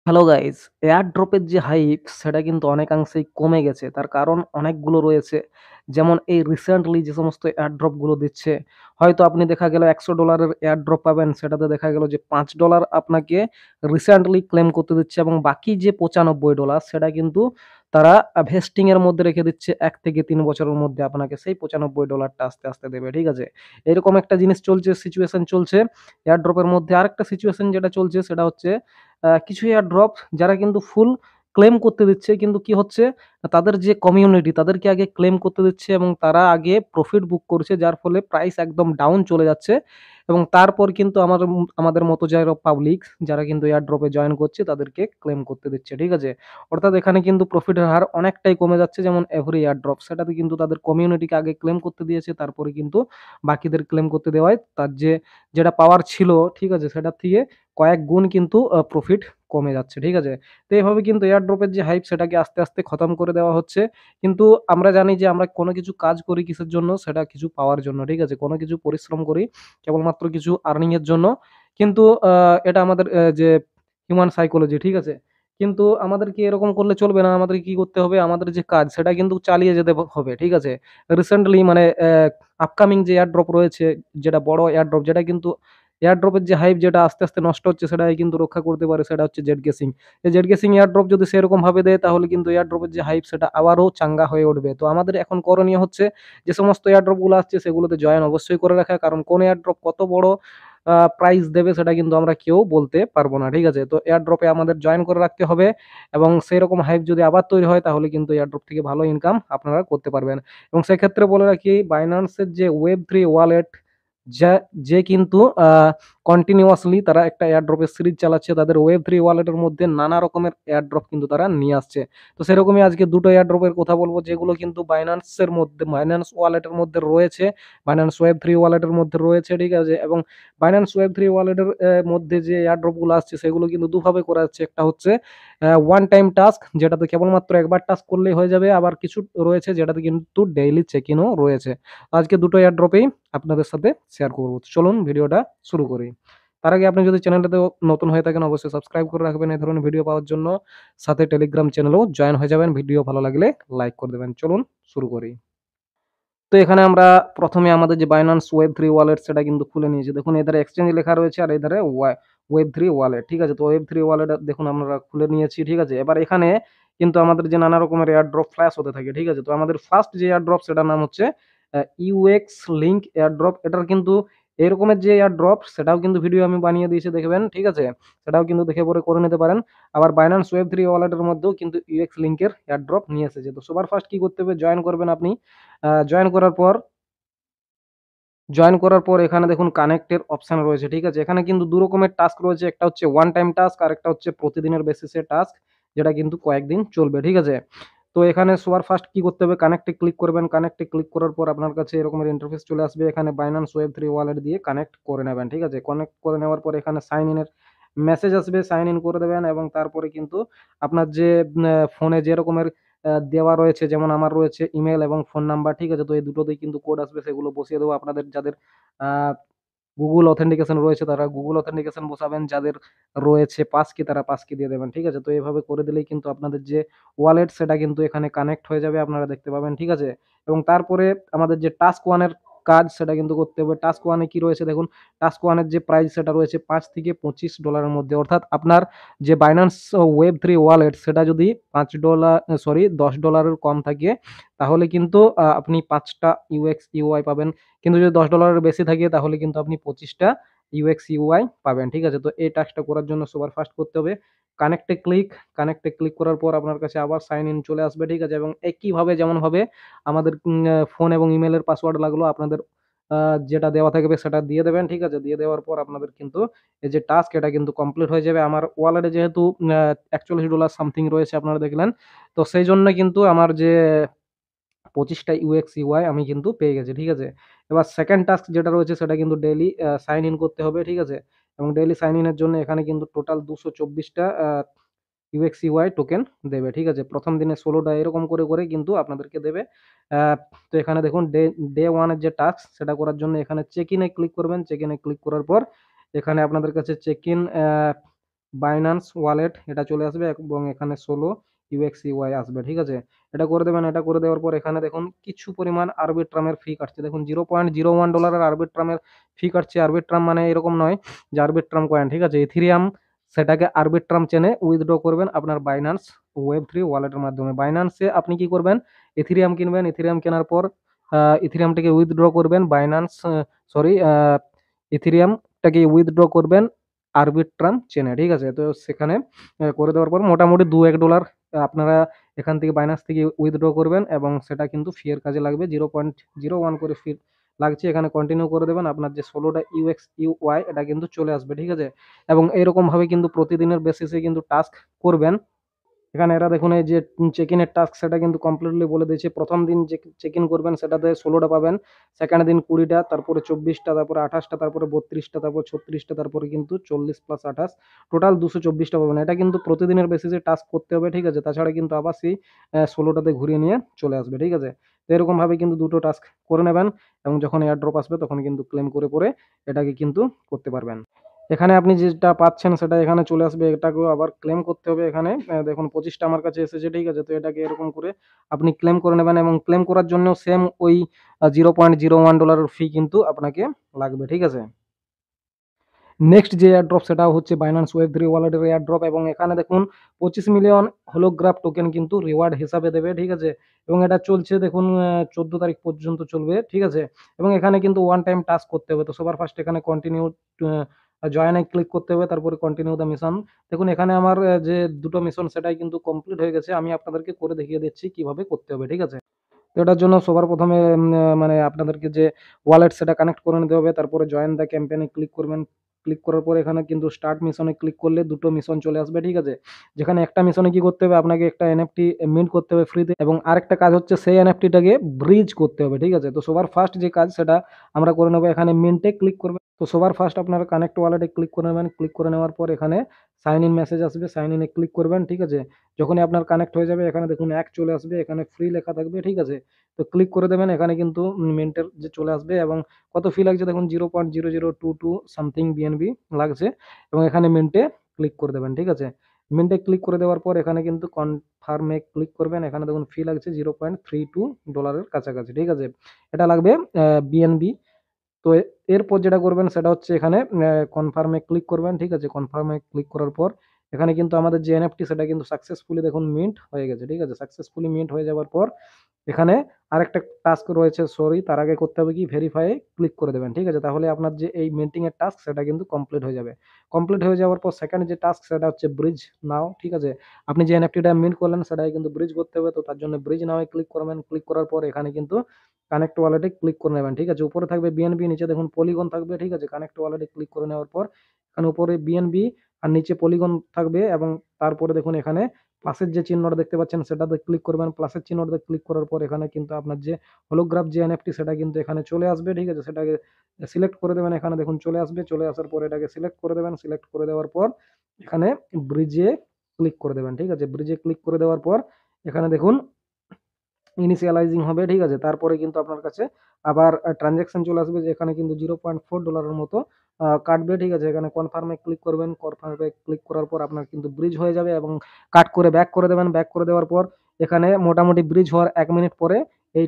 Hello guys, air ড্রপের যে hype সেটা কিন্তু অনেকাংশেই কমে গেছে। তার কারণ অনেকগুলো রয়েছে। যেমন এই রিসেন্টলি যে সমস্ত এয়ার ড্রপগুলো দিচ্ছে, হয়তো আপনি দেখা গেল $100 এয়ার ড্রপ পাবেন, সেটাতে দেখা গেল যে $5 আপনাকে রিসেন্টলি ক্লেম করতে দিচ্ছে এবং বাকি যে $95 সেটা কিন্তু তারা ভেস্টিং এর মধ্যে রেখে দিচ্ছে ১ থেকে ৩ বছরের মধ্যে আপনাকে সেই $95টা আস্তে, আস্তে দেবে। ঠিক আছে? এরকম একটা জিনিস চলছে, সিচুয়েশন চলছে। এয়ার ড্রপের মধ্যে আরেকটা সিচুয়েশন যেটা চলছে সেটা হচ্ছে কিছু এয়ারড্রপ যারা কিন্তু ফুল ক্লেম করতে দিচ্ছে, কিন্তু কি হচ্ছে তাদের যে কমিউনিটি তাদেরকে আগে ক্লেম করতে দিচ্ছে এবং তারা আগে প্রফিট বুক করছে, যার ফলে প্রাইস একদম ডাউন চলে যাচ্ছে এবং তারপর কিন্তু আমাদের মতো যারা পাবলিক যারা কিন্তু এয়ারড্রপে জয়েন করছে তাদেরকে ক্লেম করতে দিচ্ছে। ঠিক আছে? অর্থাৎ এখানে কিন্তু প্রফিটের হার অনেকটাই কমে যাচ্ছে। যেমন এভরি এয়ারড্রপ সেটাতে কিন্তু তাদের কমিউনিটিকে আগে ক্লেম করতে দিয়েছে, তারপরে কিন্তু বাকিদের ক্লেম করতে দেওয়ায় তার যেটা পাওয়ার ছিল, ঠিক আছে, সেটার থেকে কয়েক গুণ কিন্তু প্রফিট কমে যাচ্ছে। ঠিক আছে? তো এভাবে কিন্তু এয়ার ড্রপের যে হাইপ সেটাকে আস্তে, আস্তে খতম করে দেওয়া হচ্ছে। কিন্তু আমরা জানি যে আমরা কোনো কিছু কাজ করি কিসের জন্য? সেটা কিছু পাওয়ার জন্য। ঠিক আছে? কোনো কিছু পরিশ্রম করি কেবলমাত্র কিছু আর্নিং এর জন্য। কিন্তু এটা আমাদের যে হিউম্যান সাইকোলজি, ঠিক আছে? কিন্তু আমাদেরকে এরকম করলে চলবে না। আমাদেরকে কি করতে হবে? আমাদের যে কাজ সেটা কিন্তু চালিয়ে যেতে হবে। ঠিক আছে? রিসেন্টলি মানে আপকামিং যে এয়ার ড্রপ রয়েছে, যেটা বড় এয়ার ড্রপ যেটা কিন্তু এয়ার ড্রপের যে হাইপ যেটা আস্তে, আস্তে নষ্ট হচ্ছে সেটাই কিন্তু রক্ষা করতে পারে, সেটা হচ্ছে জেট গেসিং। এই জেট গেসিং এয়ার ড্রপ যদি সেরকম ভাবে দেয় তাহলে কিন্তু এয়ার ড্রপের যে হাইপ সেটা আবারও চাঙ্গা হয়ে উঠবে। তো আমাদের এখন করণীয় হচ্ছে যে সমস্ত এয়ার ড্রপ গুলো আসছে সেগুলোতে জয়েন অবশ্যই করে রাখা। কারণ কোন এয়ার ড্রপ কত বড় প্রাইস দেবে সেটা কিন্তু আমরা কেউ বলতে পারবো না। ঠিক আছে? তো এয়ার ড্রপে আমাদের জয়েন করে রাখতে হবে এবং সেরকম হাইপ যদি আবার তৈরি হয় তাহলে কিন্তু এয়ার ড্রপ থেকে ভালো ইনকাম আপনারা করতে পারবেন। এবং সেক্ষেত্রে বলে রাখি, বাইন্যান্সের যে ওয়েব3 ওয়ালেট যা যে কিন্তু কন্টিনিউয়াসলি তারা একটা এয়ারড্রপের সিরিজ চালাচ্ছে। তাদের ওয়েব3 ওয়ালেটের মধ্যে নানা রকমের এয়ারড্রপ কিন্তু তারা নিয়ে আসছে। তো সেরকমই আজকে দুটো এয়ারড্রপের কথা বলবো যেগুলো কিন্তু বাইন্যান্স ওয়ালেটের মধ্যে রয়েছে, বাইন্যান্স ওয়েব3 ওয়ালেটের মধ্যে রয়েছে। ঠিক আছে? এবং বাইন্যান্স ওয়েব3 ওয়ালেটের মধ্যে যে এয়ারড্রপ গুলো আসছে সেগুলো কিন্তু দুভাবে করা যাচ্ছে। একটা হচ্ছে ওয়ান টাইম টাস্ক, যেটাতে কেবলমাত্র একবার টাস্ক করলেই হয়ে যাবে। আবার কিছু রয়েছে যেটাতে কিন্তু ডেইলি চেক ইনও রয়েছে। আজকে দুটো এয়ারড্রপেই আপনাদের সাথে শেয়ার করব। চলুন ভিডিওটা শুরু করি। তার আগে আপনি যদি চ্যানেলটাতে নতুন হয়ে থাকেন অবশ্যই সাবস্ক্রাইব করে রাখবেন এই ধরনের ভিডিও পাওয়ার জন্য। সাথে টেলিগ্রাম চ্যানেলেও জয়েন হয়ে যাবেন। ভিডিও ভালো লাগলে লাইক করে দেবেন। চলুন শুরু করি। তো এখানে আমরা প্রথমে আমাদের যে বাইন্যান্স ওয়েব3 ওয়ালেট সেটা কিন্তু খুলে নিয়েছি। দেখুন এধারে এক্সচেঞ্জ লেখা রয়েছে আর এধারে ওয়েব3 ওয়ালেট। ঠিক আছে? তো ওয়েব3 ওয়ালেট দেখুন আমরা খুলে নিয়েছি। ঠিক আছে? এবার এখানে কিন্তু আমাদের যে নানা রকমের এয়ারড্রপ ফ্ল্যাশ হতে থাকে। ঠিক আছে? তো আমাদের ফার্স্ট যে এয়ারড্রপ সেটার নাম হচ্ছে ইউএক্স লিংক এয়ারড্রপ। এটার কিন্তু এরকমের যে এয়ারড্রপ সেটাও কিন্তু ভিডিও আমি বানিয়ে দিয়েছি, দেখবেন। ঠিক আছে? সেটাও কিন্তু দেখে পরে করে নিতে পারেন। আবার বাইন্যান্স ওয়েব3 ওয়ালেটের মধ্যেও কিন্তু ইউএক্স লিংকের এয়ারড্রপ নিয়ে এসেছে। তো সবার ফার্স্ট কি করতে হবে? জয়েন করবেন আপনি। জয়েন করার পর এখানে দেখুন কানেক্টের অপশন রয়েছে। ঠিক আছে? এখানে কিন্তু দু রকমের টাস্ক রয়েছে। একটা হচ্ছে ওয়ান টাইম টাস্ক আর একটা হচ্ছে প্রতিদিনের বেসিসে টাস্ক, যেটা কিন্তু কয়েকদিন চলবে। ঠিক আছে? তো এখানে সবার ফার্স্ট কি করতে হবে? কানেক্টে ক্লিক করবেন। কানেক্টে ক্লিক করার পর আপনার কাছে এরকমের ইন্টারফেস চলে আসবে। এখানে বাইন্যান্স ওয়েব3 ওয়ালেট দিয়ে কানেক্ট করে নেবেন। ঠিক আছে? কানেক্ট করে নেওয়ার পর এখানে সাইন ইন এর মেসেজ আসবে, সাইন ইন করে দেবেন এবং তারপরে কিন্তু আপনার যে ফোনে যে রকমের দেওয়া রয়েছে, যেমন আমার রয়েছে ইমেল এবং ফোন নাম্বার। ঠিক আছে? তো এই দুটোতেই কিন্তু কোড আসবে, সেগুলো বসিয়ে দেবো। আপনাদের যাদের আ গুগল অথেন্টিকেশন রয়েছে তারা গুগল অথেন্টিকেশন বসাবেন। যাদের রয়েছে পাস কি তারা পাস কি দিয়ে দেবেন। ঠিক আছে? তো এভাবে করে দিলেই কিন্তু আপনাদের যে ওয়ালেট সেটা কিন্তু এখানে কানেক্ট হয়ে যাবে। আপনারা দেখতে পাবেন। ঠিক আছে? এবং তারপরে আমাদের যে টাস্ক 1 এর কাজ সেটা কিন্তু করতে হবে। টাস্ক 1 এ কি রয়েছে দেখুন, টাস্ক 1 এর যে প্রাইস সেটা রয়েছে $5 থেকে $25 মধ্যে। অর্থাৎ আপনার যে বাইন্যান্স ওয়েব3 ওয়ালেট সেটা যদি $10 এর কম থাকে তাহলে কিন্তু আপনি ৫ টা ইউএক্স ইউআই পাবেন। কিন্তু যদি $10 বেশি থাকে তাহলে কিন্তু আপনি 25 টা ইউএক্স ইউআই পাবেন। ঠিক আছে? তো এই টাস্কটা করার জন্য সবার ফার্স্ট করতে হবে কানেক্টে ক্লিক। কানেক্টে ক্লিক করার পর আপনার কাছে আবার সাইন ইন চলে আসবে। ঠিক আছে? এবং একইভাবে যেমনভাবে আমাদের ফোন এবং ইমেইলের পাসওয়ার্ড লাগলো আপনাদের যেটা দেওয়া থাকবে সেটা দিয়ে দেবেন। ঠিক আছে? দিয়ে দেওয়ার পর আপনাদের কিন্তু এই যে টাস্ক এটা কিন্তু কমপ্লিট হয়ে যাবে। আমার ওয়ালেটে যেহেতু $41 সামথিং রয়েছে আপনারা দেখলেন। তো সেইজন্য কিন্তু আমার যে 25 টা ইউএক্স ইউআই আমি কিন্তু পেয়ে গেছি। ঠিক আছে? এবার সেকেন্ড টাস্ক যেটা রয়েছে সেটা কিন্তু ডেইলি সাইন ইন করতে হবে। ঠিক আছে? এবং ডেইলি সাইন ইন এর জন্য এখানে কিন্তু টোটাল 224 টা ইউএক্স ইউআই টোকেন দেবে। ঠিক আছে? ১ম দিনে ১৬ টা এরকম করে কিন্তু আপনাদেরকে দেবে। আ তো এখানে দেখুন ডে 1 এর যে টাস্ক সেটা করার জন্য এখানে চেক ইন এ ক্লিক করবেন। চেক ইন এ ক্লিক করার পর এখানে আপনাদের কাছে চেক ইন বাইন্যান্স ওয়ালেট এটা চলে আসবে এবং এখানে 16 ইউএক্সইওয়াই আসবে, ঠিক আছে। এটা করে দেবেন। এটা করে দেওয়ার পর এখানে দেখুন কিছু পরিমাণ আরবিট্রামের ফি কাটছে, দেখুন $0.01 আরবিট্রামের ফি কাটছে। আরবিট্রাম মানে এরকম নয় যে আরবিট্রাম কয়েন, ঠিক আছে। ইথিরিয়াম সেটাকে আরবিট্রাম চেনে উইথড্র করবেন আপনার বাইন্যান্স ওয়েব3 ওয়ালেটের মাধ্যমে। বাইন্যান্সে আপনি কি করবেন, ইথিরিয়াম কিনবেন। ইথিরিয়াম কেনার পর ইথিরিয়ামটাকে উইথড্র করবেন বাইন্যান্স, সরি, ইথিরিয়ামটাকে উইথড্র করবেন আরবিট্রাম চেনে, ঠিক আছে। তো সেখানে করে দেওয়ার পর মোটামুটি $2-1 আপনারা এখান থেকে বাইন্যান্স থেকে উইথড্র করবেন এবং সেটা কিন্তু ফি এর কাজে লাগবে। 0.01 করে ফি লাগছে। এখানে কন্টিনিউ করে দেবেন, আপনার যে 16টা ইউএক্সইউওয়াই এটা কিন্তু চলে আসবে, ঠিক আছে। এবং এরকম ভাবে কিন্তু প্রতিদিনের বেসিসে কিন্তু টাস্ক করবেন। এখানে এরা দেখুন এই যে চেক ইনের টাস্ক সেটা কিন্তু কমপ্লিটলি বলে দিয়েছে। প্রথম দিন যে চেক ইন করবেন সেটাতে 16টা পাবেন, সেকেন্ড দিন 20টা, তারপরে 24টা, তারপরে 28টা, তারপরে 32টা, তারপর 36টা, তারপরে কিন্তু 40 প্লাস 28 টোটাল 224টা পাবেন। এটা কিন্তু প্রতিদিনের বেসিসে টাস্ক করতে হবে, ঠিক আছে। তাছাড়া কিন্তু আবার সেই 16টাতে ঘুরিয়ে নিয়ে চলে আসবে, ঠিক আছে। তো এরকম ভাবে কিন্তু দুটো টাস্ক করে নেবেন এবং যখন এয়ার ড্রপ আসবে তখন কিন্তু ক্লেম করে পরে এটাকে কিন্তু করতে পারবেন। এখানে আপনি যেটা পাচ্ছেন সেটা এখানে চলে আসবে, এটাকেও আবার ক্লেম করতে হবে। এখানে দেখুন 25টা আমার কাছে এসেছে, ঠিক আছে। তো এটাকে এরকম করে আপনি ক্লেম করে নেবেন এবং ক্লেম করার জন্য সেম ওই $0.01 ফি কিন্তু আপনাকে লাগবে, ঠিক আছে। নেক্সট যে এয়ারড্রপ সেটা হচ্ছে বাইন্যান্স ওয়েব3 ওয়ালেটের এয়ারড্রপ এবং এখানে দেখুন 25 মিলিয়ন হোলোগ্রাফ টোকেন কিন্তু রিওয়ার্ড হিসাবে দেবে, ঠিক আছে। এবং এটা চলছে দেখুন 14 তারিখ পর্যন্ত চলবে, ঠিক আছে। এবং এখানে কিন্তু ওয়ান টাইম টাস্ক করতে হবে। তো সবার ফার্স্ট এখানে কন্টিনিউ জয়েনে ক্লিক করতে হবে, তারপরে কন্টিনিউ দ্য মিশন। দেখুন এখানে আমার যে দুটো মিশন সেটাই কিন্তু কমপ্লিট হয়ে গেছে। আমি আপনাদেরকে করে দেখিয়ে দিচ্ছি কিভাবে করতে হবে, ঠিক আছে। তো এটার জন্য সবার প্রথমে মানে আপনাদেরকে যে ওয়ালেট সেটা কানেক্ট করে নিতে হবে। তারপরে জয়েন দ্য ক্যাম্পেইনে ক্লিক করবেন। ক্লিক করার পর এখানে কিন্তু স্টার্ট মিশনে ক্লিক করলে দুটো মিশন চলে আসবে, ঠিক আছে। যেখানে একটা মিশনে কি করতে হবে, আপনাকে একটা এনএফটি মিন্ট করতে হবে ফ্রিতে এবং আরেকটা কাজ হচ্ছে সেই এনএফটিটাকে ব্রিজ করতে হবে, ঠিক আছে। তো সবার ফার্স্ট যে কাজ সেটা আমরা করে নেবো। এখানে মিন্টে ক্লিক করবেন। তো সবার ফার্স্ট আপনারা কানেক্ট ওয়ালেটে ক্লিক করে নেবেন। ক্লিক করে নেওয়ার পর এখানে সাইন ইন মেসেজ আসবে, সাইন ইনে ক্লিক করবেন, ঠিক আছে। যখনই আপনার কানেক্ট হয়ে যাবে এখানে দেখুন এক চলে আসবে, এখানে ফ্রি লেখা থাকবে, ঠিক আছে। তো ক্লিক করে দেবেন। এখানে কিন্তু মিন্টের যে চলে আসবে এবং কত ফি লাগছে দেখুন 0.0022 সামথিং বিএনবি লাগছে এবং এখানে মিন্টে ক্লিক করে দেবেন, ঠিক আছে। মিন্টে ক্লিক করে দেওয়ার পর এখানে কিন্তু কনফার্মে ক্লিক করবেন। এখানে দেখুন ফি লাগছে $0.32 কাছাকাছি, ঠিক আছে। এটা লাগবে বিএনবি। তো এরপর যেটা করবেন সেটা হচ্ছে এখানে কনফার্মে ক্লিক করবেন, ঠিক আছে। কনফার্মে ক্লিক করার পর এখানে কিন্তু আমাদের যে এনএফটি সেটা কিন্তু সাকসেসফুলি দেখুন মিন্ট হয়ে গেছে, ঠিক আছে। সাকসেসফুলি মিন্ট হয়ে যাওয়ার পর এখানে আরেকটা টাস্ক রয়েছে, সরি তার আগে করতে হবে কি ভেরিফাই ক্লিক করে দেবেন, ঠিক আছে। তাহলে আপনার যে এই মিন্টিং এর টাস্ক সেটা কিন্তু কমপ্লিট হয়ে যাবে। কমপ্লিট হয়ে যাওয়ার পর সেকেন্ড যে টাস্ক সেটা হচ্ছে ব্রিজ নাও, ঠিক আছে। আপনি যে এনএফটিটা মিন্ট করলেন সেটাই কিন্তু ব্রিজ করতে হবে। তো তার জন্য ব্রিজ নাও ক্লিক করবেন। ক্লিক করার পর এখানে কিন্তু কানেক্ট ওয়ালেটে ক্লিক করে নেবেন, ঠিক আছে। উপরে থাকবে বিএনবি, নিচে দেখুন পলিগন থাকবে, ঠিক আছে। কানেক্ট ওয়ালেটে ক্লিক করে নেওয়ার পর এখানে উপরে বিএনবি আর নিচে পলিগন থাকবে এবং তারপরে দেখুন এখানে প্লাসের যে চিহ্নটা দেখতে পাচ্ছেন সেটাতে ক্লিক করবেন। প্লাসের চিহ্নটাতে ক্লিক করার পর এখানে কিন্তু আপনার যে হোলোগ্রাফ যে এনএফটি সেটা কিন্তু এখানে চলে আসবে, ঠিক আছে। সেটাকে সিলেক্ট করে দেবেন। এখানে দেখুন চলে আসবে। চলে আসার পর এটাকে সিলেক্ট করে দেবেন। সিলেক্ট করে দেওয়ার পর এখানে ব্রিজে ক্লিক করে দেবেন, ঠিক আছে। ব্রিজে ক্লিক করে দেওয়ার পর এখানে দেখুন ইনিশিয়ালাইজিং হবে, ঠিক আছে। তারপরে কিন্তু আপনার কাছে আবার ট্রানজ্যাকশন চলে আসবে, যে এখানে কিন্তু $0.4 মতো কাটবে, ঠিক আছে। এখানে কনফার্মে ক্লিক করবেন। কনফার্মে ক্লিক করার পর আপনার কিন্তু ব্রিজ হয়ে যাবে এবং কাট করে ব্যাক করে দেবেন। ব্যাক করে দেওয়ার পর এখানে মোটামুটি ব্রিজ হওয়ার 1 মিনিট পরে এই